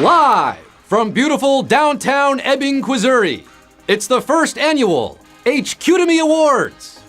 Live from beautiful downtown Ebbing, Missouri, it's the first annual HQ2Me Awards.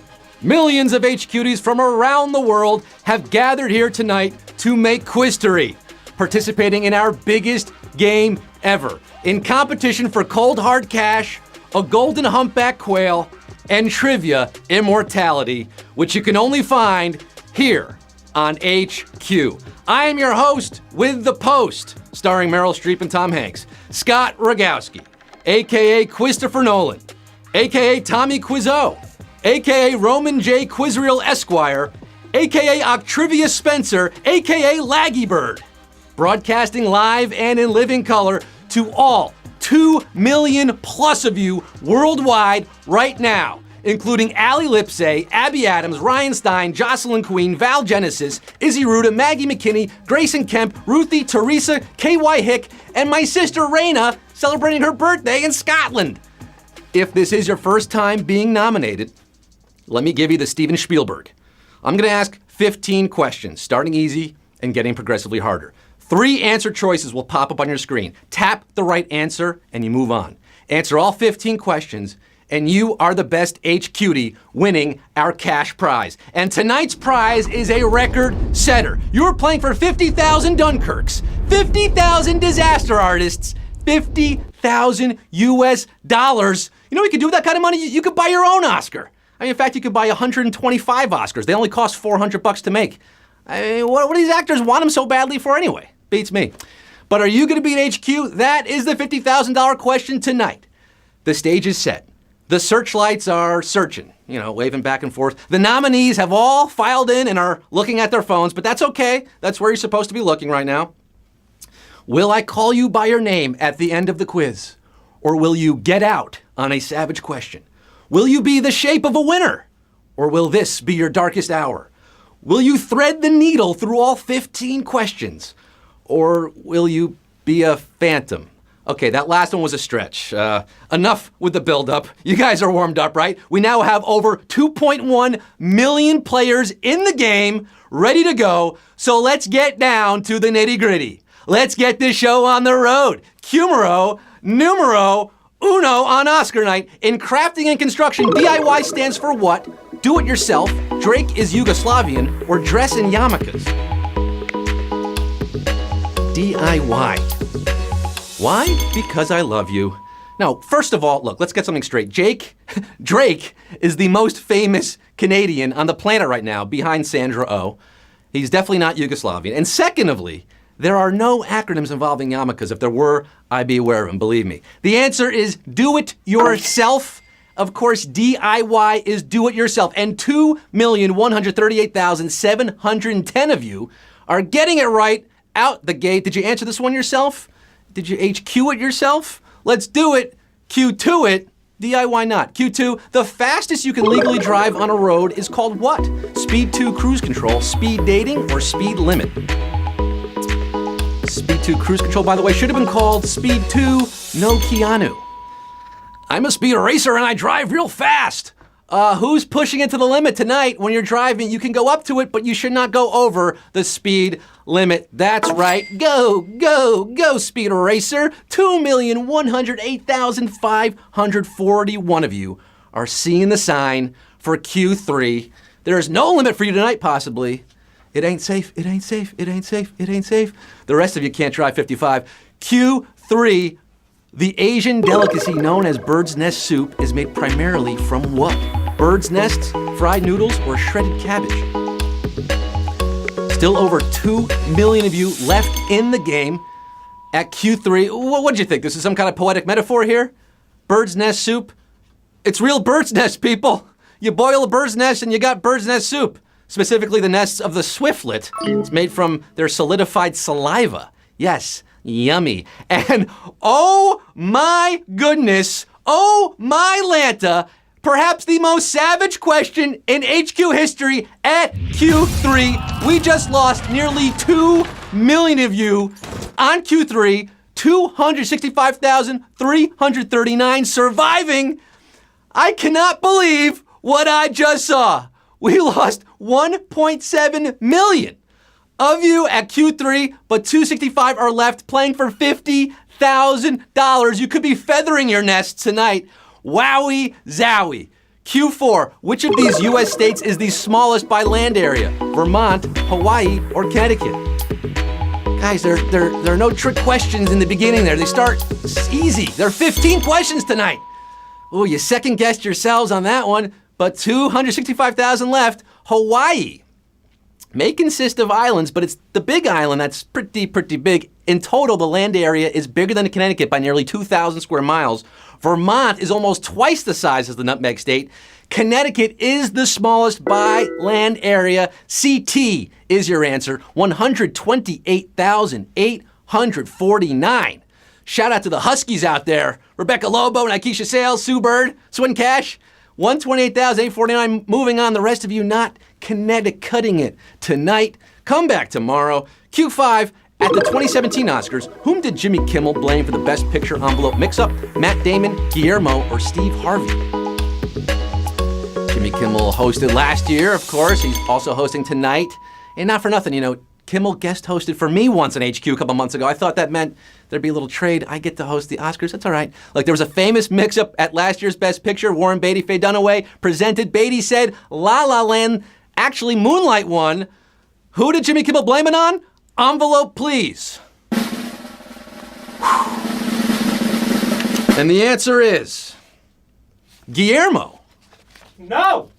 Millions of HQties from around the world have gathered here tonight to make quiztory, participating in our biggest game ever, in competition for cold hard cash, a golden humpback quail, and trivia immortality, which you can only find here on HQ. I am your host with The Post, starring Meryl Streep and Tom Hanks, Scott Rogowski, aka Christopher Nolan, aka Tommy Quizzo, aka Roman J. Quizreal Esquire, aka Octavia Spencer, aka Laggy Bird, broadcasting live and in living color to all 2 million plus of you worldwide right now, including Ali Lipsey, Abby Adams, Ryan Stein, Jocelyn Queen, Val Genesis, Izzy Ruda, Maggie McKinney, Grayson Kemp, Ruthie, Teresa, KY Hick, and my sister Raina celebrating her birthday in Scotland. If this is your first time being nominated, let me give you the Steven Spielberg. I'm gonna ask 15 questions, starting easy and getting progressively harder. 3 answer choices will pop up on your screen. Tap the right answer and you move on. Answer all 15 questions and you are the best HQT winning our cash prize. And tonight's prize is a record setter. You're playing for 50,000 Dunkirks, 50,000 disaster artists, 50,000 US dollars. You know what you could do with that kind of money? You could buy your own Oscar. I mean, in fact, you could buy 125 Oscars. They only cost $400 to make. I mean, what do these actors want them so badly for anyway? Beats me. But are you gonna beat HQ? That is the $50,000 question tonight. The stage is set. The searchlights are searching, waving back and forth. The nominees have all filed in and are looking at their phones, but that's okay. That's where you're supposed to be looking right now. Will I call you by your name at the end of the quiz? Or will you get out on a savage question? Will you be the shape of a winner? Or will this be your darkest hour? Will you thread the needle through all 15 questions? Or will you be a phantom? Okay, that last one was a stretch. Enough with the build-up. You guys are warmed up, right? We now have over 2.1 million players in the game, ready to go. So let's get down to the nitty-gritty. Let's get this show on the road. Numero uno on Oscar night. In crafting and construction, DIY stands for what? Do it yourself, Drake is Yugoslavian, or dress in yarmulkes? DIY. Why? Because I love you. Now, first of all, look, let's get something straight. Drake is the most famous Canadian on the planet right now, behind Sandra Oh. He's definitely not Yugoslavian. And secondly, there are no acronyms involving yarmulkes. If there were, I'd be aware of them, believe me. The answer is do it yourself. Of course, DIY is do it yourself. And 2,138,710 of you are getting it right out the gate. Did you answer this one yourself? Did you HQ it yourself? Let's do it. Q2 it. DIY not. Q2, the fastest you can legally drive on a road is called what? Speed 2 cruise control, speed dating, or speed limit? Speed 2 cruise control, by the way, should have been called Speed 2 no Keanu. I'm a speed racer and I drive real fast. Who's pushing it to the limit tonight? When you're driving, you can go up to it, but you should not go over the speed limit. That's right. Go, go, go, speed racer. 2,108,541 of you are seeing the sign for Q3. There is no limit for you tonight, possibly. It ain't safe, it ain't safe, it ain't safe, it ain't safe. The rest of you can't drive 55. Q3. The Asian delicacy known as bird's nest soup is made primarily from what? Bird's nests, fried noodles, or shredded cabbage? Still over 2 million of you left in the game at Q3. What did you think? This is some kind of poetic metaphor here? Bird's nest soup? It's real bird's nest, people. You boil a bird's nest and you got bird's nest soup. Specifically the nests of the swiftlet. It's made from their solidified saliva. Yes. Yummy. And oh my goodness, oh my Lanta, perhaps the most savage question in HQ history at Q3. We just lost nearly 2 million of you on Q3, 265,339 surviving. I cannot believe what I just saw. We lost 1.7 million. of you at Q3, but 265 are left playing for $50,000. You could be feathering your nest tonight. Wowie zowie. Q4, which of these U.S. states is the smallest by land area? Vermont, Hawaii, or Connecticut? Guys, there are no trick questions in the beginning there. They start easy. There are 15 questions tonight. Oh, you second-guessed yourselves on that one, but 265,000 left. Hawaii may consist of islands, but it's the big island that's pretty big. In total, the land area is bigger than Connecticut by nearly 2,000 square miles. Vermont is almost twice the size as the Nutmeg State. Connecticut is the smallest by land area. CT is your answer, 128,849. Shout out to the Huskies out there. Rebecca Lobo, Nikesha Sales, Sue Bird, Swin Cash. 128,849. Moving on, the rest of you not Connecticutting it tonight. Come back tomorrow. Q5 at the 2017 Oscars. Whom did Jimmy Kimmel blame for the Best Picture envelope mix-up? Matt Damon, Guillermo, or Steve Harvey? Jimmy Kimmel hosted last year, of course. He's also hosting tonight. And not for nothing, Kimmel guest hosted for me once on HQ a couple months ago. I thought that meant there'd be a little trade. I get to host the Oscars. That's all right. Like, there was a famous mix-up at last year's Best Picture. Warren Beatty, Faye Dunaway presented. Beatty said La La Land, actually Moonlight won. Who did Jimmy Kimmel blame it on? Envelope, please. And the answer is Guillermo. No.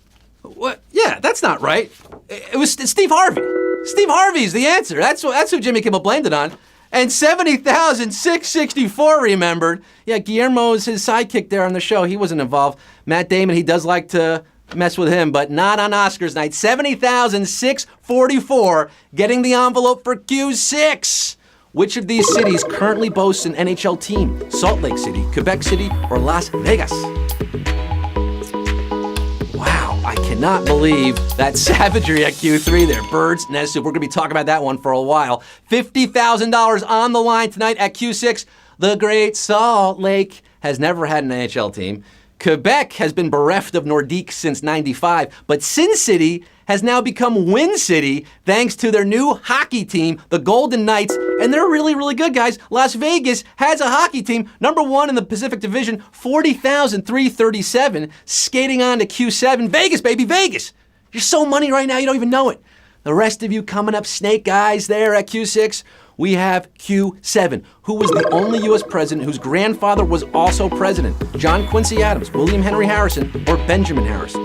What? Yeah, that's not right. It's Steve Harvey. Steve Harvey's the answer. That's who Jimmy Kimmel blamed it on. And 70,664 remembered. Yeah, Guillermo's his sidekick there on the show. He wasn't involved. Matt Damon, he does like to mess with him, but not on Oscars night. 70,644 getting the envelope for Q6. Which of these cities currently boasts an NHL team? Salt Lake City, Quebec City, or Las Vegas? Wow, I cannot believe that savagery at Q3 there. Birds, nest soup. We're going to be talking about that one for a while. $50,000 on the line tonight at Q6. The Great Salt Lake has never had an NHL team. Quebec has been bereft of Nordique since '95, but Sin City has now become Win City thanks to their new hockey team, the Golden Knights, and they're really, really good, guys. Las Vegas has a hockey team, number one in the Pacific Division, 40,337, skating on to Q7. Vegas, baby, Vegas! You're so money right now, you don't even know it. The rest of you coming up, snake eyes there at Q6. We have Q7. Who was the only U.S. president whose grandfather was also president? John Quincy Adams, William Henry Harrison, or Benjamin Harrison?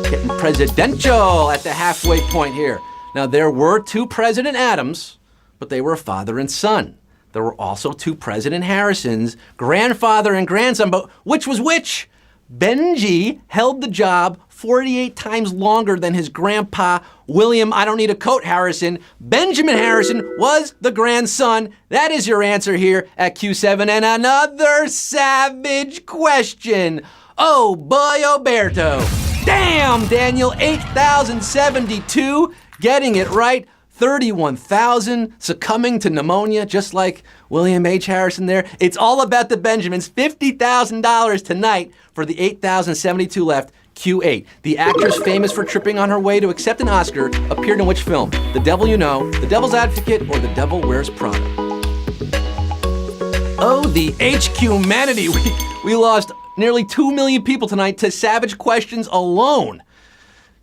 Getting presidential at the halfway point here. Now, there were two President Adams, but they were father and son. There were also two President Harrisons, grandfather and grandson, but which was which? Benji held the job 48 times longer than his grandpa, William, I don't need a coat, Harrison. Benjamin Harrison was the grandson. That is your answer here at Q7. And another savage question. Oh boy, Oberto. Damn, Daniel, 8,072, getting it right. 31,000 succumbing to pneumonia, just like William H. Harrison there. It's all about the Benjamins. $50,000 tonight for the 8,072 left. Q8. The actress famous for tripping on her way to accept an Oscar appeared in which film? The Devil You Know, The Devil's Advocate, or The Devil Wears Prada? Oh, the HQ humanity. We lost nearly 2 million people tonight to savage questions alone.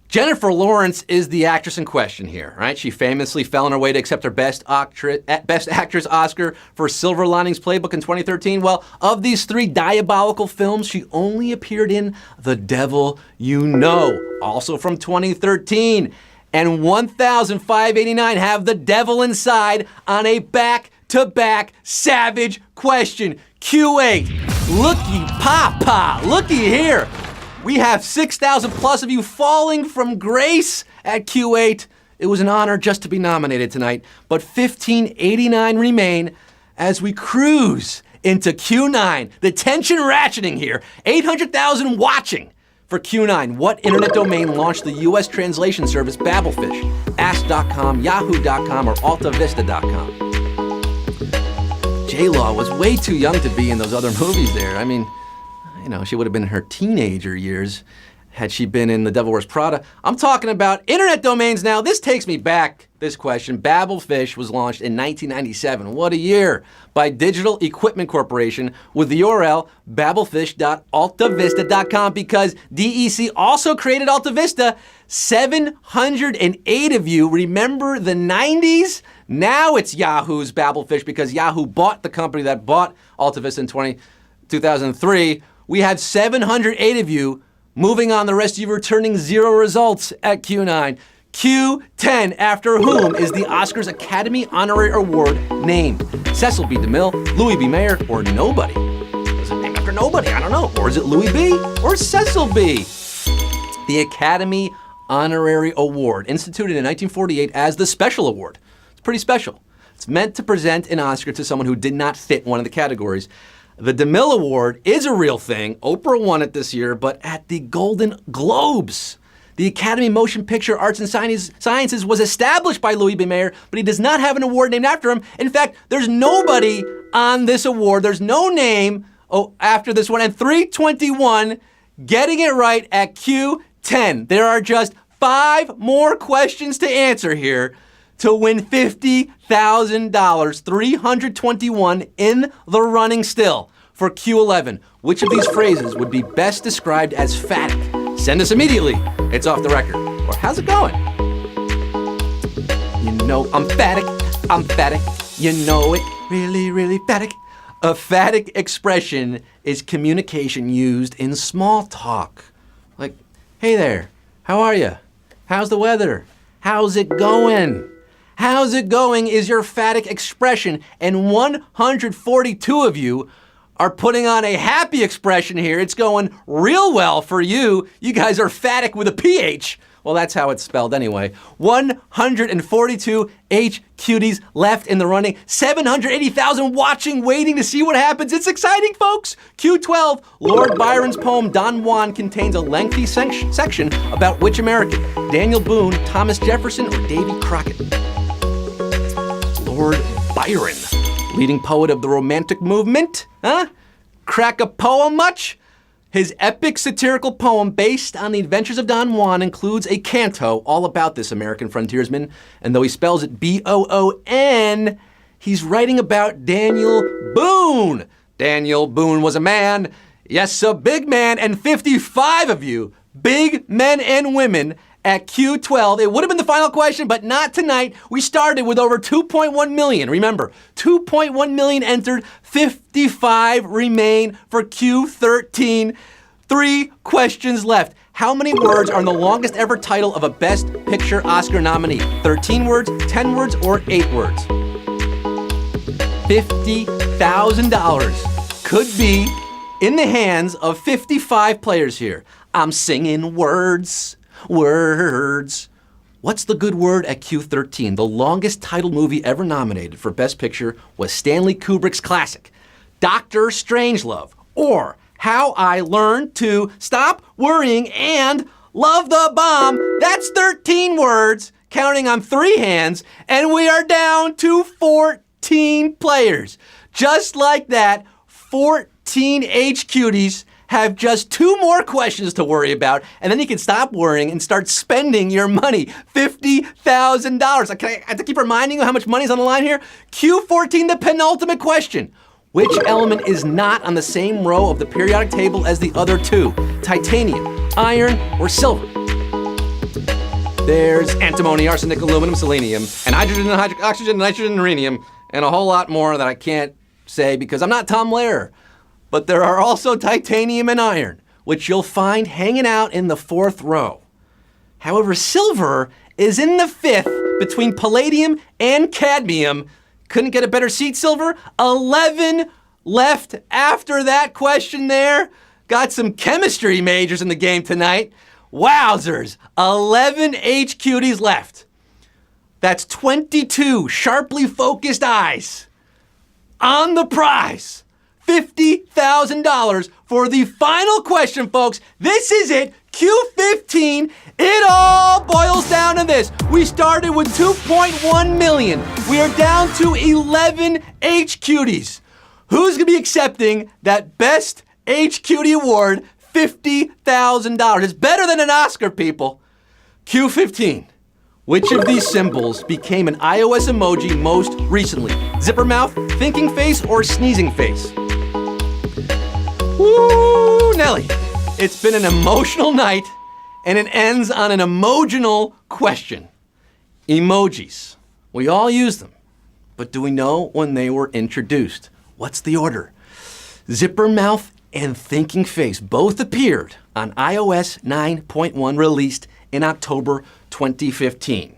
Jennifer Lawrence is the actress in question here, right? She famously fell on her way to accept her Best Actress Oscar for Silver Linings Playbook in 2013. Well, of these three diabolical films, she only appeared in The Devil You Know, also from 2013. And 1,589 have the devil inside on a back-to-back savage question. Q8, looky papa, looky here. We have 6,000 plus of you falling from grace at Q8. It was an honor just to be nominated tonight, but 1,589 remain as we cruise into Q9. The tension ratcheting here. 800,000 watching for Q9. What internet domain launched the US translation service Babelfish? Ask.com, Yahoo.com, or AltaVista.com? J-Law was way too young to be in those other movies there. I mean, she would have been in her teenager years. had she been in The Devil Wears Prada. I'm talking about internet domains now. This takes me back, this question. Babelfish was launched in 1997. What a year. By Digital Equipment Corporation with the URL babelfish.altavista.com because DEC also created AltaVista. 708 of you remember the 90s? Now it's Yahoo's Babelfish because Yahoo bought the company that bought AltaVista in 2003. We had 708 of you. Moving on, the rest of you returning 0 results at Q9. Q10, after whom is the Oscars Academy Honorary Award named? Cecil B. DeMille, Louis B. Mayer, or nobody? Is it named after nobody? I don't know. Or is it Louis B. or Cecil B.? The Academy Honorary Award, instituted in 1948 as the Special Award. It's pretty special. It's meant to present an Oscar to someone who did not fit one of the categories. The DeMille Award is a real thing. Oprah won it this year, but at the Golden Globes. The Academy of Motion Picture Arts and Sciences was established by Louis B. Mayer, but he does not have an award named after him. In fact, there's nobody on this award. There's no name after this one. And 321 getting it right at Q10. There are just 5 more questions to answer here to win $50,000, 321 in the running still for Q11. Which of these phrases would be best described as phatic? Send us immediately. It's off the record. Or how's it going? You know I'm phatic, you know it, really, really phatic. A phatic expression is communication used in small talk. Like, hey there, how are you? How's the weather? How's it going? How's it going is your phatic expression, and 142 of you are putting on a happy expression here. It's going real well for you. You guys are phatic with a PH. Well, that's how it's spelled anyway. 142 HQTs left in the running. 780,000 watching, waiting to see what happens. It's exciting, folks. Q12, Lord Byron's poem Don Juan contains a lengthy section about which American? Daniel Boone, Thomas Jefferson, or Davy Crockett? Lord Byron, leading poet of the Romantic movement. Huh? Crack a poem much? His epic satirical poem based on the adventures of Don Juan includes a canto all about this American frontiersman. And though he spells it B-O-O-N, he's writing about Daniel Boone. Daniel Boone was a man, yes, a big man, and 55 of you, big men and women, at Q12. It would have been the final question, but not tonight. We started with over 2.1 million. Remember, 2.1 million entered, 55 remain for Q13. 3 questions left. How many words are in the longest ever title of a Best Picture Oscar nominee? 13 words, 10 words, or 8 words? $50,000 could be in the hands of 55 players here. I'm singing words. Words. What's the good word at Q13? The longest titled movie ever nominated for Best Picture was Stanley Kubrick's classic, Dr. Strangelove, or How I Learned to Stop Worrying and Love the Bomb. That's 13 words, counting on 3 hands, and we are down to 14 players. Just like that, 14 HQTs have just 2 more questions to worry about, and then you can stop worrying and start spending your money. $50,000. I have to keep reminding you how much money is on the line here. Q14, the penultimate question. Which element is not on the same row of the periodic table as the other 2? Titanium, iron, or silver? There's antimony, arsenic, aluminum, selenium, and hydrogen, oxygen, nitrogen, and rhenium, and a whole lot more that I can't say because I'm not Tom Lehrer. But there are also titanium and iron, which you'll find hanging out in the 4th row. However, silver is in the 5th between palladium and cadmium. Couldn't get a better seat, silver. 11 left after that question there. Got some chemistry majors in the game tonight. Wowzers, 11 HQTs left. That's 22 sharply focused eyes on the prize. $50,000 for the final question, folks. This is it, Q15. It all boils down to this. We started with 2.1 million. We are down to 11 HQTs. Who's gonna be accepting that Best HQT award? $50,000. It's better than an Oscar, people. Q15. Which of these symbols became an iOS emoji most recently? Zipper mouth, thinking face, or sneezing face? Woo, Nelly. It's been an emotional night, and it ends on an emotional question. Emojis. We all use them, but do we know when they were introduced? What's the order? Zipper mouth and thinking face both appeared on iOS 9.1, released in October 2015.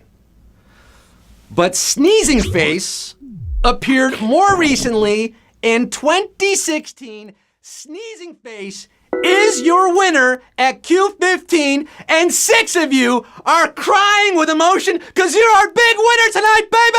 But sneezing face appeared more recently in 2016. Sneezing face is your winner at Q15, and 6 of you are crying with emotion because you're our big winner tonight, baby!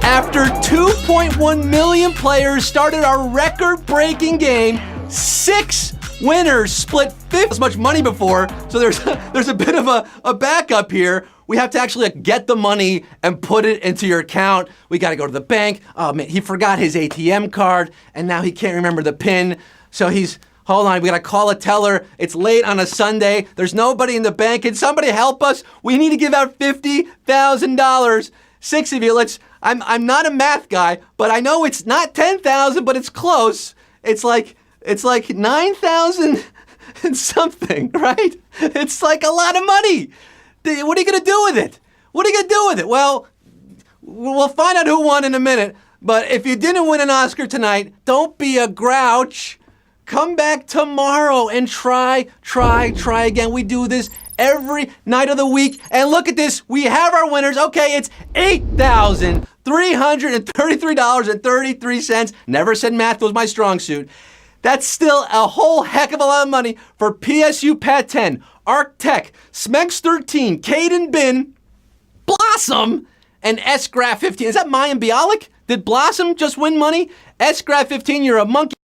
After 2.1 million players started our record-breaking game, 6 winners split 50 as much money before, so there's a bit of a backup here. We have to actually get the money and put it into your account. We got to go to the bank. Oh man, he forgot his ATM card, and now he can't remember the PIN, so hold on, we gotta call a teller. It's late on a Sunday. There's nobody in the bank. Can somebody help us? We need to give out $50,000. 6 of you, I'm not a math guy, but I know it's not 10,000, but it's close. It's like 9,000 and something, right? It's like a lot of money. What are you gonna do with it? What are you gonna do with it? Well, we'll find out who won in a minute, but if you didn't win an Oscar tonight, don't be a grouch. Come back tomorrow and try again. We do this every night of the week. And look at this. We have our winners. Okay, it's $8,333.33. Never said math was my strong suit. That's still a whole heck of a lot of money for PSU Pat 10, Arc Tech, Smegs 13, Caden Bin, Blossom, and S-Graph 15. Is that Mayan Bialik? Did Blossom just win money? S-Graph 15, you're a monkey.